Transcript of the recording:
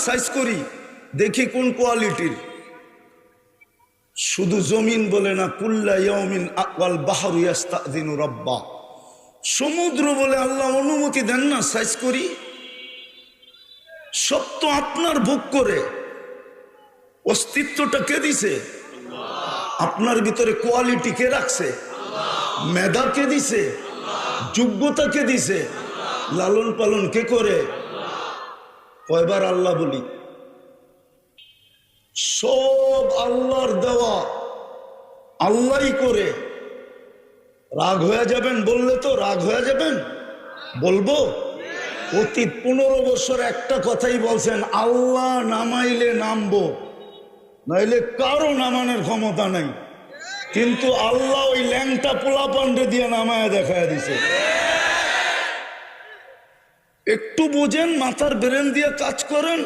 Size করি, দেখি কোন কোয়ালিটির। শুধু জমিন বলে না, কুল্লা ইয়াউমিন আওয়াল বাহরু ইস্তাযিনু রাব্বা, সমুদ্র বলে আল্লাহ অনুমতি দেন না সাইজ করি। সব তো আপনার ভোগ করে। অস্তিত্বটা কে দিছে? আপনার ভিতরে কোয়ালিটি কে রাখছে? মেধা কে দিছে? যোগ্যতা কে দিছে? লালন পালন কে করে? কয়বার আল্লাহ বলি? সব আল্লাহর দেওয়া, আল্লাহই করে। রাগ হয়ে যাবেন বললে তো? রাগ হয়ে যাবেন? বলবো। অতীত 15 বছর একটা কথাই বলছেন, আল্লাহ নামাইলে নামবো, নাইলে কারো নামানোর ক্ষমতা নাই। কিন্তু আল্লাহ ওই ল্যাংটা পোলাপান্ডে দিয়ে নামায় দেখায় দিছে। একটু বুঝেন, মাথার ব্রেন দিয়ে কাজ করেন।